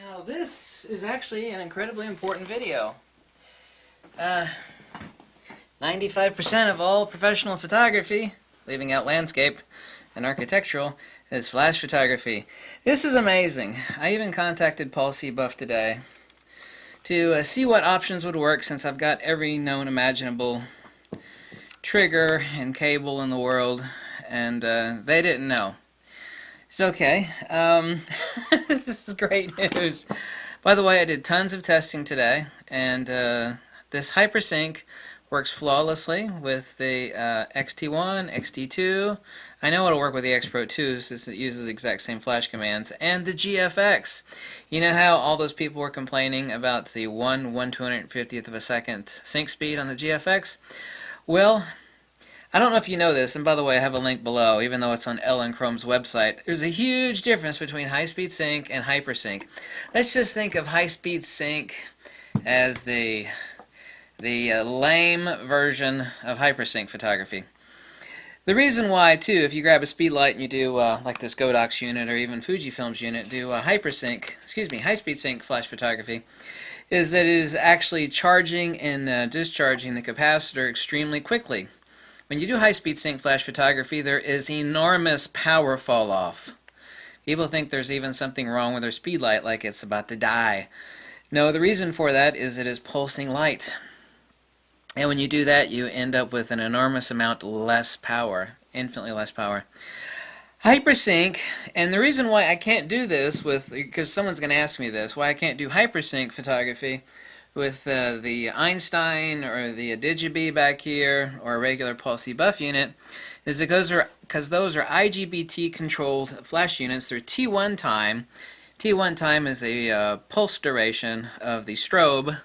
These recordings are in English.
Now this is actually an incredibly important video. 95% of all professional photography, leaving out landscape and architectural, is flash photography. This is amazing. I even contacted Paul C. Buff today to see what options would work, since I've got every known imaginable trigger and cable in the world, and they didn't know. It's okay. This is great news. By the way, I did tons of testing today, and this Hypersync works flawlessly with the XT1, XT2. I know it'll work with the X Pro 2 since it uses the exact same flash commands, and the GFX. You know how all those people were complaining about the 1/250th of a second sync speed on the GFX? Well, I don't know if you know this, and by the way, I have a link below, even though it's on Ellen Chrome's website. There's a huge difference between high-speed sync and hypersync. Let's just think of high-speed sync as the lame version of hypersync photography. The reason why, too, if you grab a speed light and you do, like this Godox unit or even Fujifilm's unit, do high-speed sync flash photography, is that it is actually charging and discharging the capacitor extremely quickly. When you do high-speed sync flash photography, there is enormous power fall-off. People think there's even something wrong with their speed light, like it's about to die. No, the reason for that is it is pulsing light. And when you do that, you end up with an enormous amount less power, infinitely less power. Hypersync, and the reason why I can't do this because someone's going to ask me this, why I can't do hypersync photography with the Einstein or the Digibee back here, or a regular Paul C. Buff unit, is because those are IGBT controlled flash units. They're T1 time. T1 time is a pulse duration of the strobe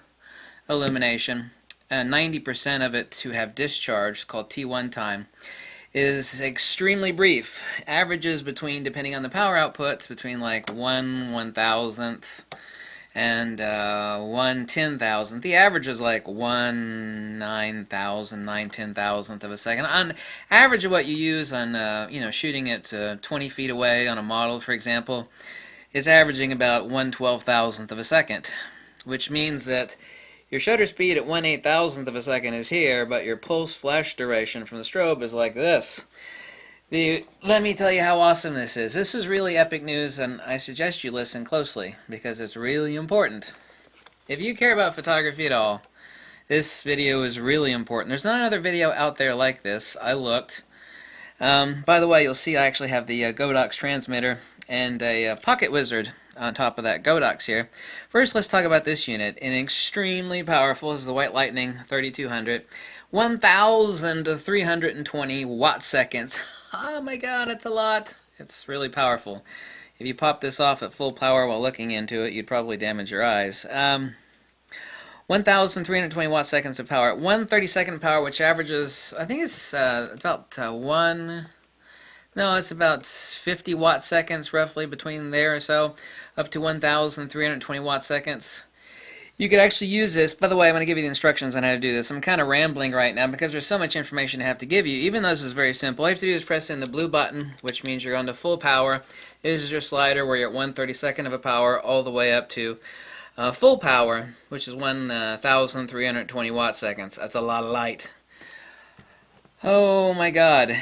illumination, and 90% of it to have discharge, called T1 time, is extremely brief. Averages between, depending on the power outputs, between like 1/1000th and 1/10,000th. The average is like 1/9000, 9/10,000th of a second. On average of what you use on shooting at 20 feet away on a model, for example, is averaging about 1/12,000th of a second, which means that your shutter speed at 1/8000th of a second is here, but your pulse flash duration from the strobe is like this. Let me tell you how awesome this is. This is really epic news, and I suggest you listen closely, because it's really important. If you care about photography at all, this video is really important. There's not another video out there like this. I looked. By the way, you'll see I actually have the Godox transmitter and a pocket wizard on top of that Godox here. First, let's talk about this unit. An extremely powerful, this is the White Lightning 3200, 1,320 watt seconds. Oh my god, it's a lot. It's really powerful. If you pop this off at full power while looking into it, you'd probably damage your eyes. 1,320 watt seconds of power. 1/32nd power, which averages, I think it's about it's about 50 watt seconds roughly, between there or so, up to 1,320 watt seconds. You could actually use this. By the way, I'm going to give you the instructions on how to do this. I'm kind of rambling right now because there's so much information I have to give you, even though this is very simple. All you have to do is press in the blue button, which means you're on to full power. This is your slider where you're at 1/32nd of a power all the way up to full power, which is 1,320 watt seconds. That's a lot of light. Oh my god.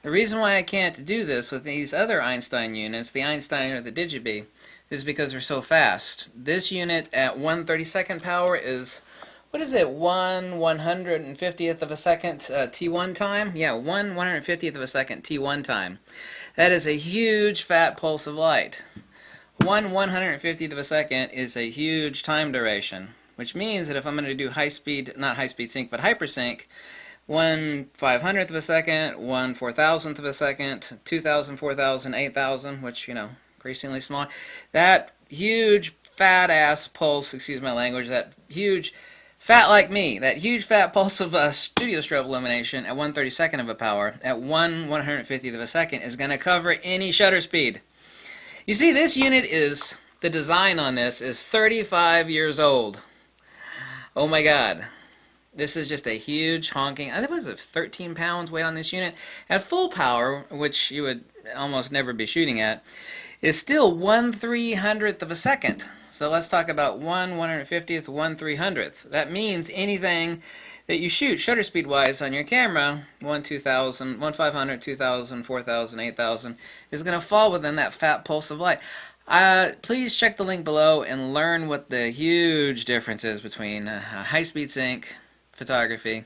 The reason why I can't do this with these other Einstein units, the Einstein or the Digibee, is because they're so fast. This unit at 1/32nd power is, what is it, 1/150th of a second T1 time? Yeah, 1/150th of a second T1 time. That is a huge fat pulse of light. 1/150th of a second is a huge time duration, which means that if I'm going to do not high-speed sync, but hypersync, 1/500th of a second, 1/4000th of a second, 2,000, 4,000, 8,000, which, increasingly small. That huge fat ass pulse, excuse my language, that huge fat like me, that huge fat pulse of studio strobe illumination at 1/32nd of a power, at 1/150th of a second, is going to cover any shutter speed. You see, this unit the design on this is 35 years old. Oh my god. This is just a huge honking, I think it was 13 pounds weight on this unit. At full power, which you would almost never be shooting at, is still 1/300th of a second. So let's talk about 1/150th, 1/300th. That means anything that you shoot shutter speed wise on your camera, 1/2000, 1/500, 2000, 4000, 8000, is going to fall within that fat pulse of light. Please check the link below and learn what the huge difference is between high-speed sync photography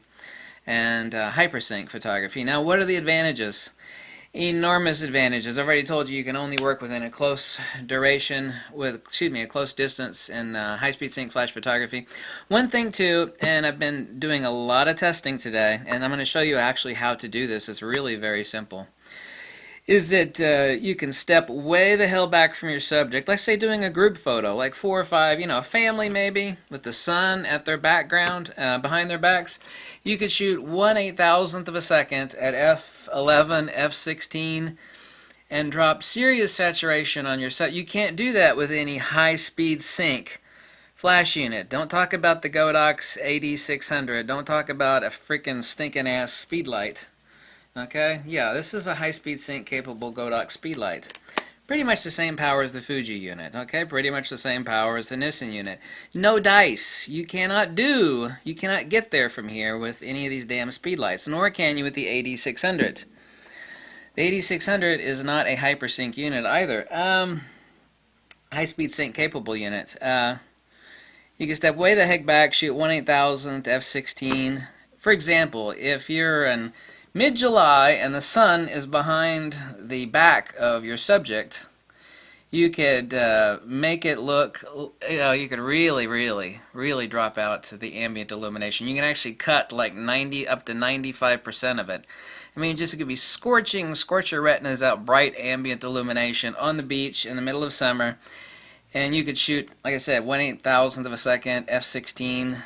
and hypersync photography. Now, what are the advantages? Enormous advantages. I've already told you can only work within a close duration a close distance in high-speed sync flash photography. One thing too, and I've been doing a lot of testing today, and I'm going to show you actually how to do this. It's really very simple. Is that you can step way the hell back from your subject, like say doing a group photo, like 4 or 5, a family maybe, with the sun at their background, behind their backs. You could shoot 1/8000th of a second at f11, f16, and drop serious saturation on your set. You can't do that with any high-speed sync flash unit. Don't talk about the Godox AD600. Don't talk about a freaking stinking ass speed light. Okay, yeah, this is a high-speed sync capable Godox speedlight. Pretty much the same power as the Fuji unit, okay? Pretty much the same power as the Nissan unit. No dice. You cannot get there from here with any of these damn speedlights, nor can you with the AD600. The AD600 is not a hypersync unit either. High-speed sync capable unit. You can step way the heck back, shoot 1/8000th, f16. For example, if you're an mid-July and the sun is behind the back of your subject, you could make it look, you could really drop out the ambient illumination. You can actually cut like 90 up to 95% of it. I mean, just it could be scorch your retinas out, bright ambient illumination on the beach in the middle of summer, and you could shoot, like I said, 1/8000th of a second, f16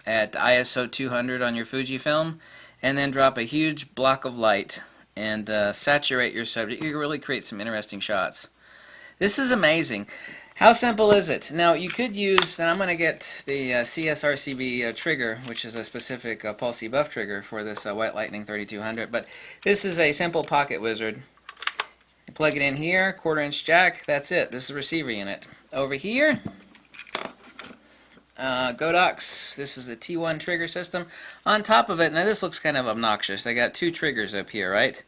at ISO 200 on your Fujifilm, and then drop a huge block of light and saturate your subject. You can really create some interesting shots. This is amazing. How simple is it? Now you could use, and I'm going to get the CSRCB trigger, which is a specific Pulse buff trigger for this White Lightning 3200, but this is a simple pocket wizard. You plug it in here, 1/4" jack, that's it. This is a receiver unit. Over here, Godox, this is a T1 trigger system. On top of it, now this looks kind of obnoxious. I got 2 triggers up here, right?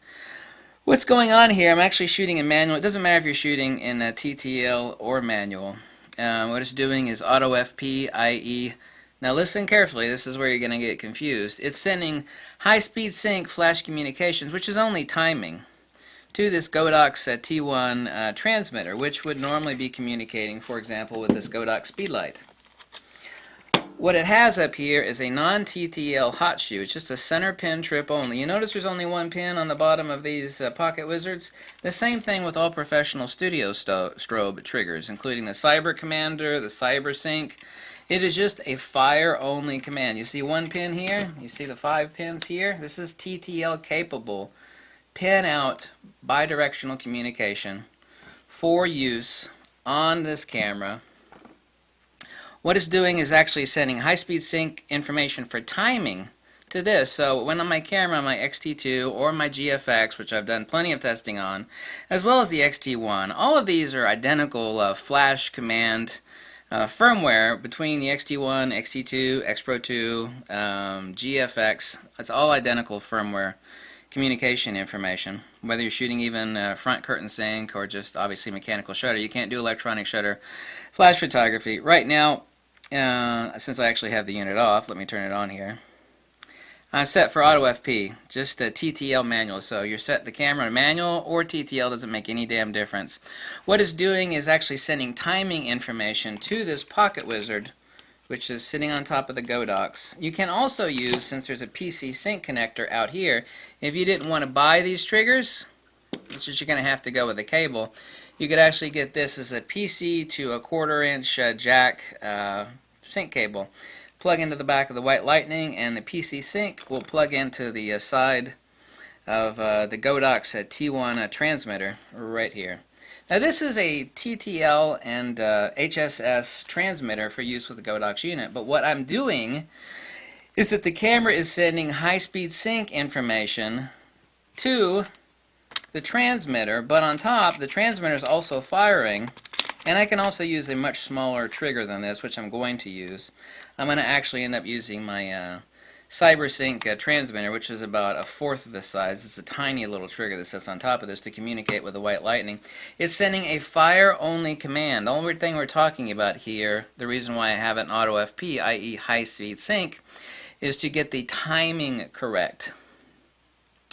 What's going on here, I'm actually shooting in manual. It doesn't matter if you're shooting in TTL or manual. What it's doing is auto FP, i.e., now listen carefully, this is where you're going to get confused. It's sending high-speed sync flash communications, which is only timing, to this Godox T1 transmitter, which would normally be communicating, for example, with this Godox speedlight. What it has up here is a non-TTL hot shoe. It's just a center pin trip only. You notice there's only 1 pin on the bottom of these pocket wizards? The same thing with all professional studio strobe triggers, including the Cyber Commander, the Cyber Sync. It is just a fire-only command. You see 1 pin here? You see the 5 pins here? This is TTL capable, pin-out, bidirectional communication for use on this camera. What it's doing is actually sending high-speed sync information for timing to this. So when on my camera, my XT2 or my GFX, which I've done plenty of testing on, as well as the XT1, all of these are identical flash command firmware between the XT1, XT2, X Pro 2, GFX. It's all identical firmware communication information. Whether you're shooting even front curtain sync or just obviously mechanical shutter, you can't do electronic shutter flash photography. Right now, since I actually have the unit off, let me turn it on here. I'm set for auto FP, just a TTL manual. So you're set the camera manual or TTL, doesn't make any damn difference. What it's doing is actually sending timing information to this pocket wizard, which is sitting on top of the Godox. You can also use, since there's a PC sync connector out here, if you didn't want to buy these triggers, which is you're going to have to go with a cable, you could actually get this as a PC to a 1/4" jack sync cable. Plug into the back of the White Lightning, and the PC sync will plug into the side of the Godox T1 transmitter right here. Now this is a TTL and HSS transmitter for use with the Godox unit, but what I'm doing is that the camera is sending high-speed sync information to the transmitter, but on top, the transmitter is also firing, and I can also use a much smaller trigger than this, which I'm going to use. I'm going to actually end up using my Cybersync transmitter, which is about a fourth of the size. It's a tiny little trigger that sits on top of this to communicate with the white lightning. It's sending a fire-only command. The only thing we're talking about here, the reason why I have an auto FP, i.e. high-speed sync, is to get the timing correct.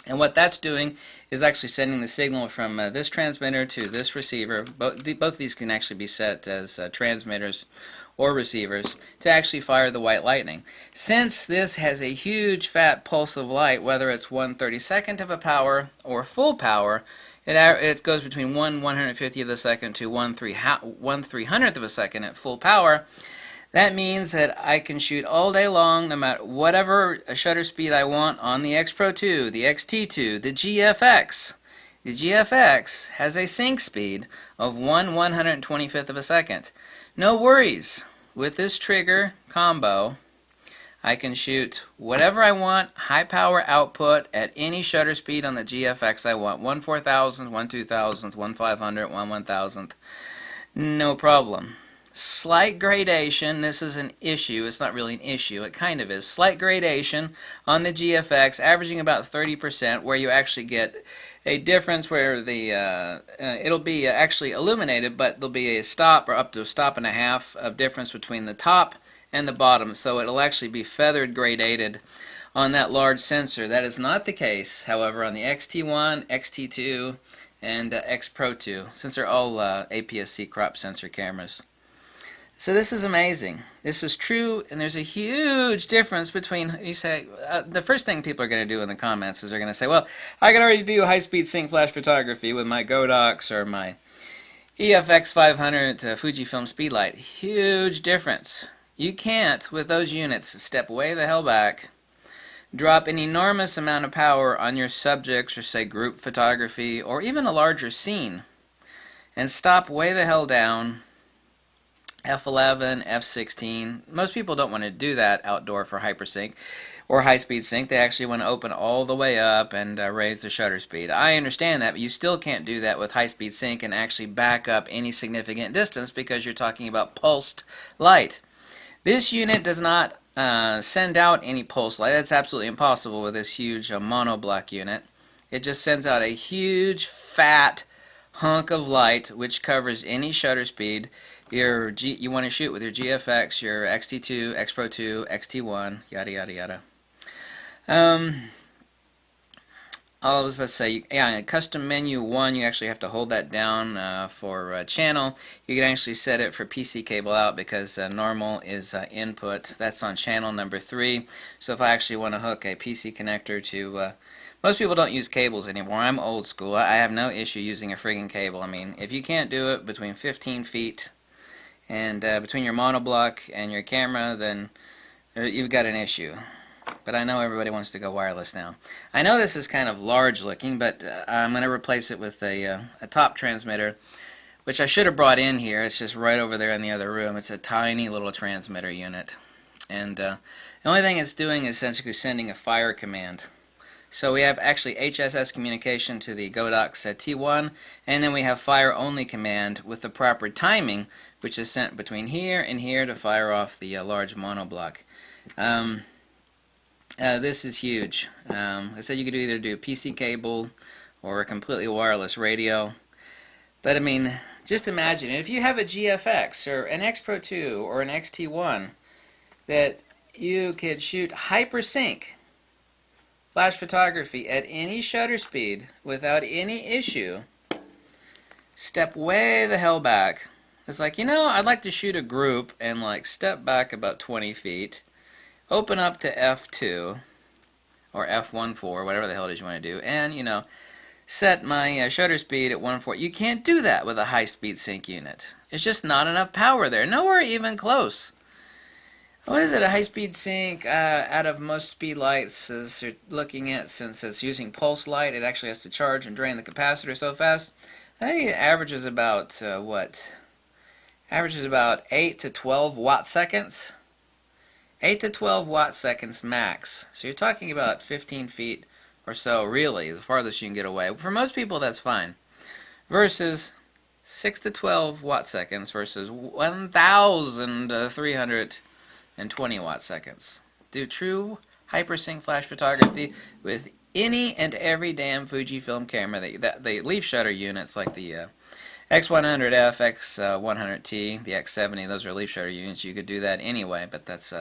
And what that's doing is actually sending the signal from this transmitter to this receiver. Both of these can actually be set as transmitters or receivers to actually fire the white lightning. Since this has a huge fat pulse of light, whether it's 1/32 of a power or full power, it goes between 1/150th of a second to 1/300th of a second at full power. That means that I can shoot all day long, no matter whatever shutter speed I want on the X Pro 2, the XT2, the GFX. The GFX has a sync speed of 1/125th of a second. No worries. With this trigger combo, I can shoot whatever I want, high power output at any shutter speed on the GFX I want. 1/4000th, 1/2000th, 1/500th, 1/1000th. No problem. Slight gradation, this is an issue, it's not really an issue, it kind of is. Slight gradation on the GFX, averaging about 30%, where you actually get a difference where the it'll be actually illuminated, but there'll be a stop or up to a stop and a half of difference between the top and the bottom, so it'll actually be feathered gradated on that large sensor. That is not the case, however, on the XT1, XT2, and X Pro 2, since they're all APS-C crop sensor cameras. So this is amazing. This is true, and there's a huge difference between, you say, the first thing people are going to do in the comments is they're going to say, well, I can already do high-speed sync flash photography with my Godox or my EFX 500 Fujifilm Speedlight. Huge difference. You can't, with those units, step way the hell back, drop an enormous amount of power on your subjects or, say, group photography or even a larger scene, and stop way the hell down, F11, F16. Most people don't want to do that outdoor for hypersync or high-speed sync. They actually want to open all the way up and raise the shutter speed. I understand that, but you still can't do that with high-speed sync and actually back up any significant distance because you're talking about pulsed light. This unit does not send out any pulse light. That's absolutely impossible with this huge monoblock unit. It just sends out a huge fat hunk of light which covers any shutter speed you want to shoot with your GFX, your XT2, X Pro 2, XT1, yada yada yada. I was about to say, yeah, in custom menu 1, you actually have to hold that down for channel. You can actually set it for PC cable out because normal is input. That's on channel number 3. So if I actually want to hook a PC connector to, most people don't use cables anymore. I'm old school. I have no issue using a friggin' cable. I mean, if you can't do it between 15 feet and between your monoblock and your camera, then you've got an issue. But I know everybody wants to go wireless now. I know this is kind of large looking, but I'm going to replace it with a top transmitter, which I should have brought in here. It's just right over there in the other room. It's a tiny little transmitter unit. And the only thing it's doing is essentially sending a fire command. So we have actually HSS communication to the Godox T1, and then we have fire only command with the proper timing, which is sent between here and here to fire off the large monoblock. This is huge. I said you could either do PC cable or a completely wireless radio. But I mean, just imagine if you have a GFX or an X Pro 2 or an XT1 that you could shoot hypersync flash photography at any shutter speed without any issue. Step way the hell back. It's like, you know, I'd like to shoot a group and like step back about 20 feet. Open up to F2 or F14, whatever the hell it is you want to do, and, you know, set my shutter speed at 1/4. You can't do that with a high-speed sync unit. It's just not enough power there. Nowhere even close. What is it, a high-speed sync out of most speed lights as you're looking at, since it's using pulse light, it actually has to charge and drain the capacitor so fast. I think it averages about, averages about 8 to 12 watt seconds. 8 to 12 watt seconds max. So you're talking about 15 feet or so, really, the farthest you can get away. For most people, that's fine. Versus 6 to 12 watt seconds versus 1,320 watt seconds. Do true hypersync flash photography with any and every damn Fujifilm camera. The leaf shutter units like the X100F, X100T, the X70, those are leaf shutter units. You could do that anyway, but that's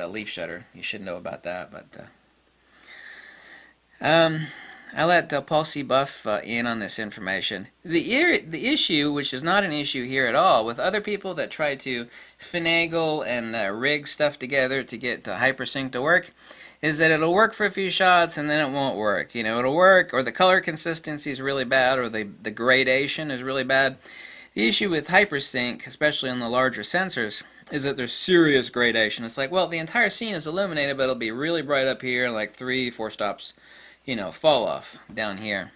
leaf shutter. You should know about that. But I let Paul C. Buff in on this information. The issue, which is not an issue here at all, with other people that try to finagle and rig stuff together to get hypersync to work, is that it'll work for a few shots and then it won't work. You know, it'll work, or the color consistency is really bad, or the gradation is really bad. The issue with hypersync, especially on the larger sensors, is that there's serious gradation. It's like, well, the entire scene is illuminated, but it'll be really bright up here, like 3-4 stops, you know, fall off down here.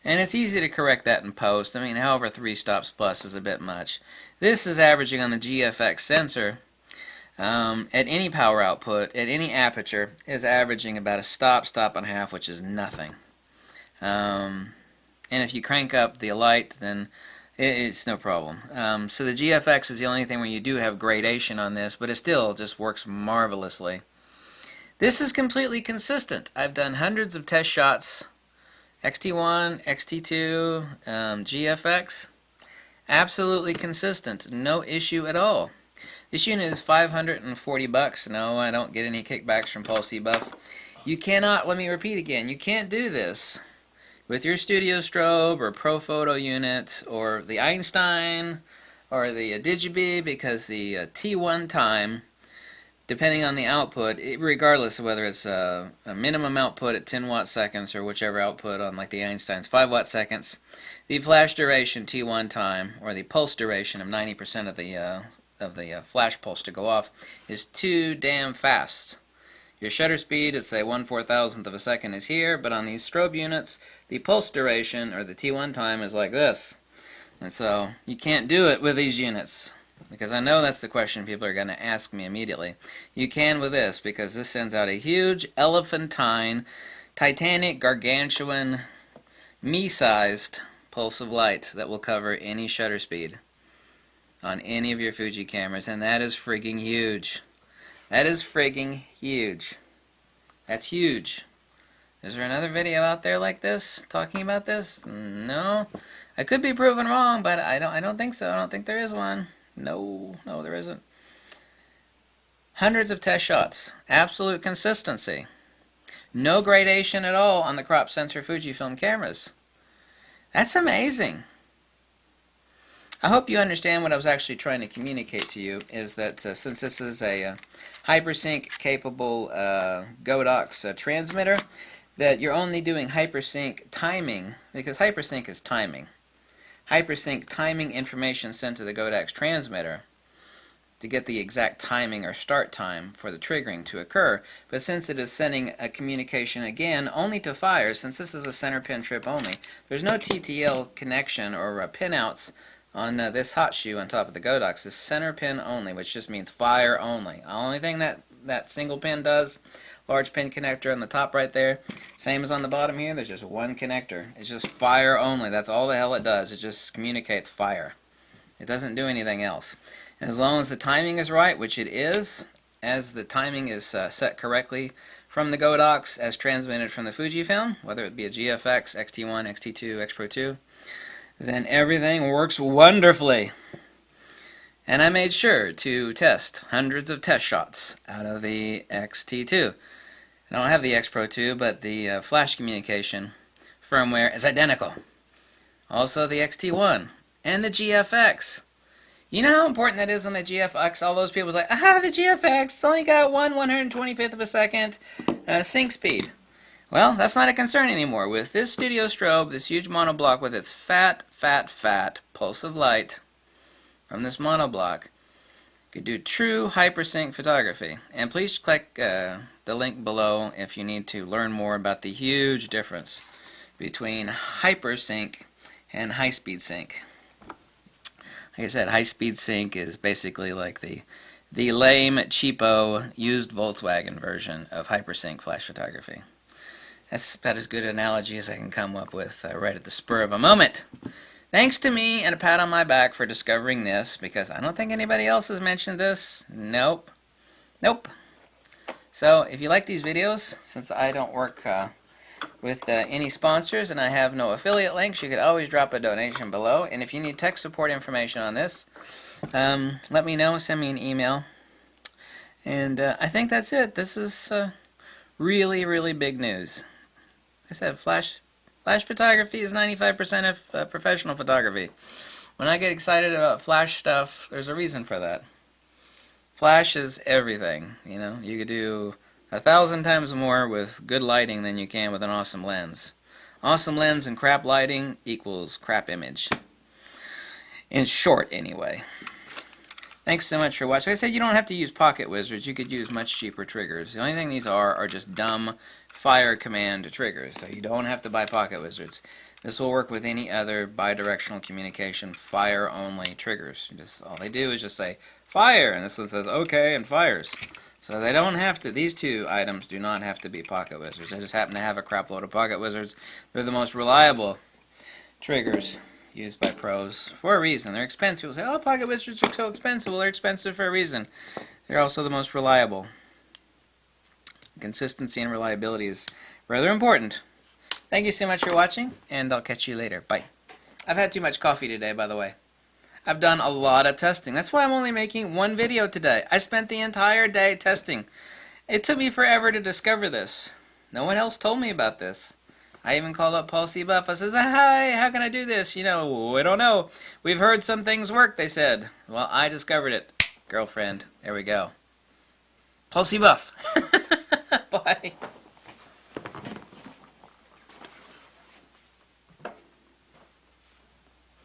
And it's easy to correct that in post. I mean, however, 3 stops plus is a bit much. This is averaging on the GFX sensor at any power output, at any aperture, is averaging about a stop and a half, which is nothing. And if you crank up the light, then it's no problem. So the GFX is the only thing where you do have gradation on this, but it still just works marvelously. This is completely consistent. I've done hundreds of test shots, XT1, XT2, GFX, absolutely consistent, no issue at all. This unit is $540. No, I don't get any kickbacks from Paul C. Buff. You cannot, let me repeat again, you can't do this with your studio strobe or pro photo unit or the Einstein or the Digibee, because the T1 time, depending on the output, regardless of whether it's a minimum output at 10 watt seconds or whichever output on like the Einstein's 5 watt seconds, the flash duration T1 time, or the pulse duration of 90% of the flash pulse to go off, is too damn fast. Your shutter speed at say 1/4000th of a second is here, but on these strobe units, the pulse duration, or the T1 time, is like this. And so you can't do it with these units, because I know that's the question people are going to ask me immediately. You can with this, because this sends out a huge, elephantine, titanic, gargantuan, me-sized pulse of light that will cover any shutter speed on any of your Fuji cameras, and that is frigging huge. That is frigging huge. That's huge. Is there another video out there like this, talking about this? No. I could be proven wrong, but I don't think so. I don't think there is one. No, there isn't. Hundreds of test shots. Absolute consistency. No gradation at all on the crop sensor Fujifilm cameras. That's amazing. I hope you understand what I was actually trying to communicate to you, is that since this is a hypersync capable Godox transmitter, that you're only doing hypersync timing, because hypersync is timing. Hypersync timing information sent to the Godox transmitter to get the exact timing or start time for the triggering to occur. But since it is sending a communication again only to fire, since this is a center pin trip only, there's no TTL connection or pinouts on this hot shoe on top of the Godox. Is center pin only, which just means fire only. The only thing that single pin does, large pin connector on the top right there, same as on the bottom here, there's just one connector. It's just fire only. That's all the hell it does. It just communicates fire. It doesn't do anything else. And as long as the timing is right, which it is, as the timing is set correctly from the Godox as transmitted from the Fujifilm, whether it be a GFX, XT1, XT2, X Pro 2, then everything works wonderfully. And I made sure to test hundreds of test shots out of the XT2. I don't have the X Pro 2, but the flash communication firmware is identical. Also the XT1 and the GFX. You know how important that is on the GFX? All those people like, the GFX only got 1/125th of a second sync speed. Well, that's not a concern anymore. With this studio strobe, this huge monoblock with its fat pulse of light from this monoblock, you could do true hypersync photography. And please click the link below if you need to learn more about the huge difference between hypersync and high-speed sync. Like I said, high-speed sync is basically like the lame, cheapo, used Volkswagen version of hypersync flash photography. That's about as good an analogy as I can come up with right at the spur of a moment. Thanks to me and a pat on my back for discovering this, because I don't think anybody else has mentioned this. Nope. Nope. So if you like these videos, since I don't work with any sponsors and I have no affiliate links, you could always drop a donation below. And if you need tech support information on this, let me know. Send me an email. And I think that's it. This is really, really big news. Like I said, flash photography is 95% of professional photography. When I get excited about flash stuff, there's a reason for that. Flash is everything. You know, you could do 1,000 times more with good lighting than you can with an awesome lens. Awesome lens and crap lighting equals crap image. In short, anyway. Thanks so much for watching. Like I said, you don't have to use pocket wizards. You could use much cheaper triggers. The only thing these are just dumb fire command triggers. So you don't have to buy pocket wizards. This will work with any other bidirectional communication fire only triggers. All they do is just say fire, and this one says okay and fires. So they don't have to. These two items do not have to be pocket wizards. I just happen to have a crap load of pocket wizards. They're the most reliable triggers used by pros for a reason. They're expensive. People say, oh, pocket wizards are so expensive. Well, they're expensive for a reason. They're also the most reliable. Consistency and reliability is rather important. Thank you so much for watching, and I'll catch you later. Bye. I've had too much coffee today, by the way. I've done a lot of testing. That's why I'm only making one video today. I spent the entire day testing. It took me forever to discover this. No one else told me about this. I even called up Paul C. Buff. I says, hi, how can I do this? You know, we don't know. We've heard some things work, they said. Well, I discovered it. Girlfriend. There we go. Paul C. Buff. Bye.